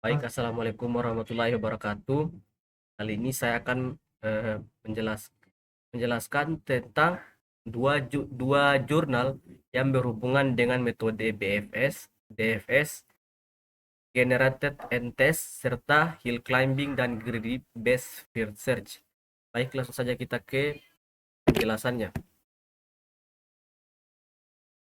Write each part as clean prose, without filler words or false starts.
Baik, Assalamualaikum warahmatullahi wabarakatuh. Kali ini saya akan menjelaskan tentang dua jurnal yang berhubungan dengan metode BFS, DFS, Generated and Test, serta Hill Climbing dan Greedy Based Field Search. Baik, langsung saja kita ke penjelasannya.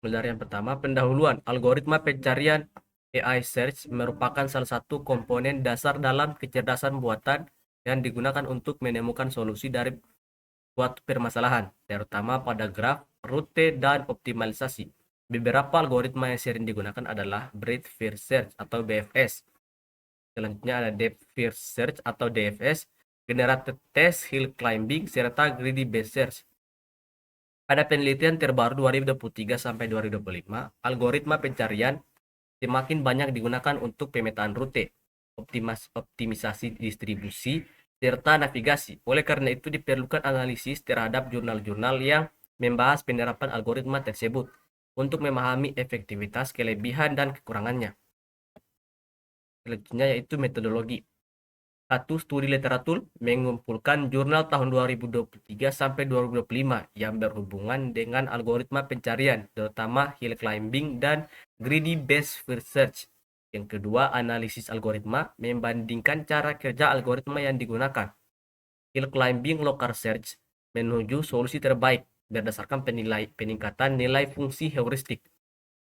Mulai dari yang pertama, pendahuluan. Algoritma pencarian AI search merupakan salah satu komponen dasar dalam kecerdasan buatan yang digunakan untuk menemukan solusi dari suatu permasalahan, terutama pada graf, rute, dan optimalisasi. Beberapa algoritma yang sering digunakan adalah Breadth First Search atau BFS. Selanjutnya ada Depth First Search atau DFS, Generated Test, Hill Climbing, serta Greedy Based Search. Pada penelitian terbaru 2023 sampai 2025, algoritma pencarian semakin banyak digunakan untuk pemetaan rute, optimisasi distribusi, serta navigasi. Oleh karena itu diperlukan analisis terhadap jurnal-jurnal yang membahas penerapan algoritma tersebut untuk memahami efektivitas, kelebihan, dan kekurangannya. Selanjutnya yaitu metodologi. Satu studi literatur mengumpulkan jurnal tahun 2023 sampai 2025 yang berhubungan dengan algoritma pencarian, terutama hill climbing dan greedy based research. Yang kedua, analisis algoritma membandingkan cara kerja algoritma yang digunakan. Hill climbing local search menuju solusi terbaik berdasarkan peningkatan nilai fungsi heuristik.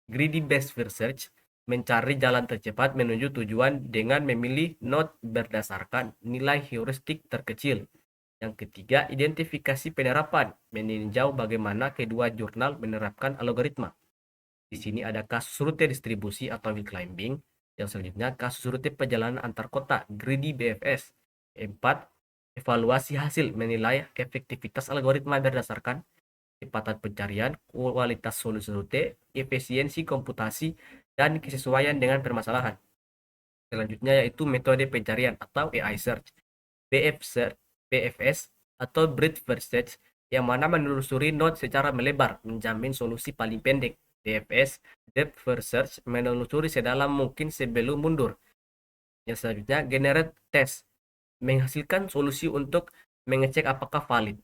Greedy based research mencari jalan tercepat menuju tujuan dengan memilih node berdasarkan nilai heuristik terkecil. Yang ketiga, identifikasi penerapan, meninjau bagaimana kedua jurnal menerapkan algoritma. Di sini ada kasus rute distribusi atau hill climbing. Yang selanjutnya, kasus rute perjalanan antar kota, greedy BFS. Empat, evaluasi hasil, menilai efektivitas algoritma berdasarkan kecepatan pencarian, kualitas solusi rute, efisiensi komputasi, dan kesesuaian dengan permasalahan. Selanjutnya yaitu metode pencarian atau AI search, BFS atau breadth first search, yang mana menelusuri node secara melebar, menjamin solusi paling pendek. DFS, depth first search, menelusuri sedalam mungkin sebelum mundur. Yang selanjutnya generate test, menghasilkan solusi untuk mengecek apakah valid.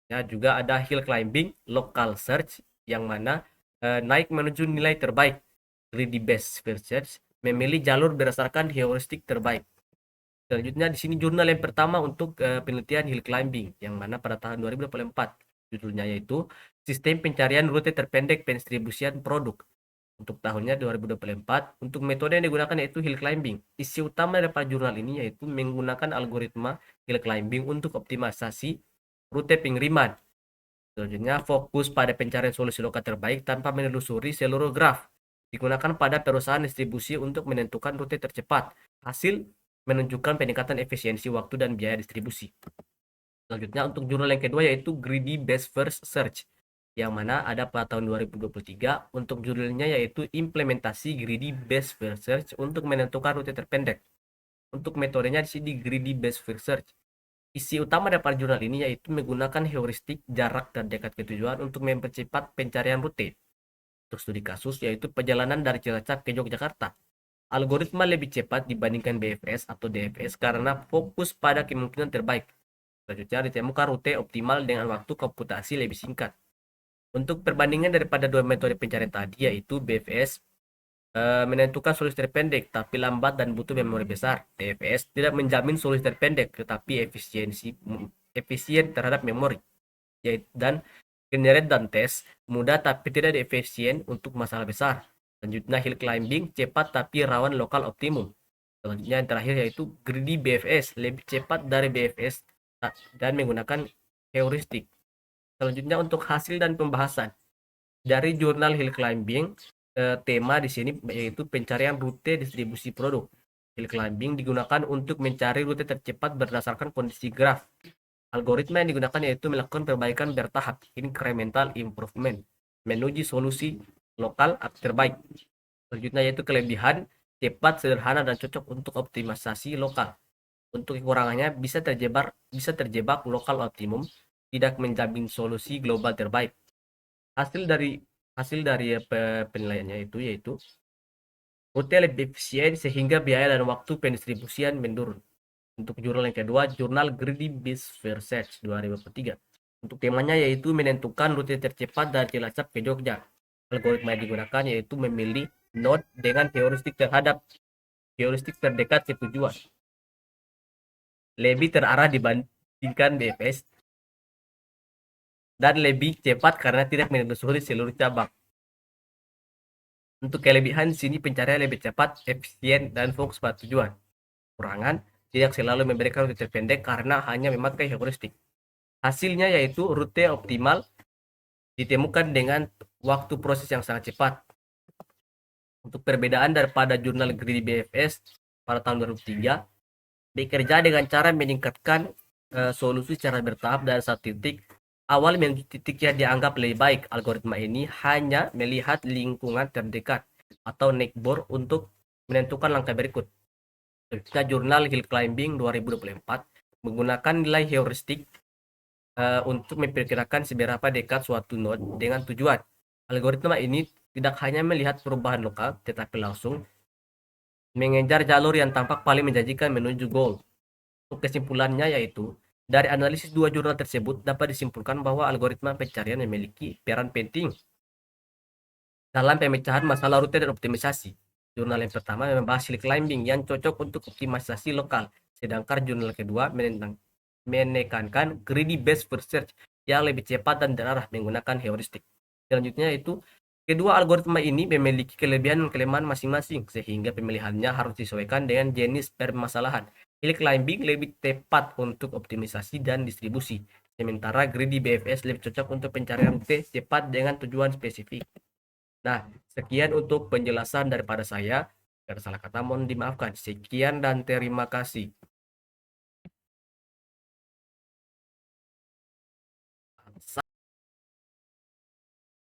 Ya, juga ada hill climbing, local search, yang mana naik menuju nilai terbaik. Greedy based search memilih jalur berdasarkan heuristik terbaik. Selanjutnya di sini jurnal yang pertama untuk penelitian hill climbing, yang mana pada tahun 2024 judulnya yaitu Sistem Pencarian Rute Terpendek Pendistribusian Produk. Untuk tahunnya 2024, untuk metode yang digunakan yaitu hill climbing. Isi utama dari jurnal ini yaitu menggunakan algoritma hill climbing untuk optimalisasi rute pengiriman. Selanjutnya, fokus pada pencarian solusi lokal terbaik tanpa menelusuri seluruh graf. Digunakan pada perusahaan distribusi untuk menentukan rute tercepat. Hasil menunjukkan peningkatan efisiensi waktu dan biaya distribusi. Selanjutnya, untuk jurnal yang kedua yaitu Greedy Best First Search, yang mana ada pada tahun 2023. Untuk judulnya yaitu implementasi Greedy Best First Search untuk menentukan rute terpendek. Untuk metodenya di sini Greedy Best First Search. Isi utama dari jurnal ini yaitu menggunakan heuristik jarak terdekat ke tujuan untuk mempercepat pencarian rute. Untuk studi kasus yaitu perjalanan dari Cilacap ke Yogyakarta. Algoritma lebih cepat dibandingkan BFS atau DFS karena fokus pada kemungkinan terbaik. Selanjutnya ditemukan rute optimal dengan waktu komputasi lebih singkat. Untuk perbandingan daripada dua metode pencarian tadi yaitu BFS menentukan solusi terpendek tapi lambat dan butuh memori besar. DFS tidak menjamin solusi terpendek tetapi efisien terhadap memori. Dan generate dan test mudah tapi tidak efisien untuk masalah besar. Selanjutnya hill climbing cepat tapi rawan lokal optimum. Selanjutnya yang terakhir yaitu greedy BFS, lebih cepat dari BFS dan menggunakan heuristik. Selanjutnya untuk hasil dan pembahasan dari jurnal hill climbing, tema di sini yaitu pencarian rute distribusi produk. Hill climbing digunakan untuk mencari rute tercepat berdasarkan kondisi graf. Algoritma yang digunakan yaitu melakukan perbaikan bertahap, incremental improvement, menuju solusi lokal terbaik. Selanjutnya yaitu kelebihan, cepat, sederhana, dan cocok untuk optimalisasi lokal. Untuk kekurangannya bisa terjebak lokal optimum, tidak menjamin solusi global terbaik. Hasil dari penilaiannya itu yaitu rute lebih efisien sehingga biaya dan waktu pendistribusian menurun. Untuk jurnal yang kedua, jurnal Greedy Beast Research 2003. Untuk temanya yaitu menentukan rute tercepat dari Cilacap ke Jogja. Algoritma yang digunakan yaitu memilih node dengan heuristik terdekat ke tujuan. Lebih terarah dibandingkan BFS dan lebih cepat karena tidak menelusuri seluruh cabang. Untuk kelebihan sini pencarian lebih cepat, efisien, dan fokus pada tujuan. Kurangan, tidak selalu memberikan rute terpendek karena hanya memakai heuristik. Hasilnya yaitu rute optimal ditemukan dengan waktu proses yang sangat cepat. Untuk perbedaan daripada jurnal Greedy BFS pada tahun 2003, bekerja dengan cara meningkatkan solusi secara bertahap dari satu titik awal menuju titik yang dianggap lebih baik. Algoritma ini hanya melihat lingkungan terdekat atau neckboard untuk menentukan langkah berikut. Selanjutnya jurnal Hill Climbing 2024 menggunakan nilai heuristik untuk memperkirakan seberapa dekat suatu node dengan tujuan. Algoritma ini tidak hanya melihat perubahan lokal, tetapi langsung mengejar jalur yang tampak paling menjanjikan menuju goal. Untuk kesimpulannya yaitu, dari analisis dua jurnal tersebut dapat disimpulkan bahwa algoritma pencarian memiliki peran penting dalam pemecahan masalah rute dan optimisasi. Jurnal yang pertama membahas hill climbing yang cocok untuk optimisasi lokal, sedangkan jurnal kedua menekankan greedy based research yang lebih cepat dan terarah menggunakan heuristik. Selanjutnya itu, kedua algoritma ini memiliki kelebihan dan kelemahan masing-masing, sehingga pemilihannya harus disesuaikan dengan jenis permasalahan. Hill climbing lebih tepat untuk optimisasi dan distribusi, sementara greedy BFS lebih cocok untuk pencarian rute cepat dengan tujuan spesifik. Nah, sekian untuk penjelasan daripada saya. Ada salah kata mohon dimaafkan. Sekian dan terima kasih.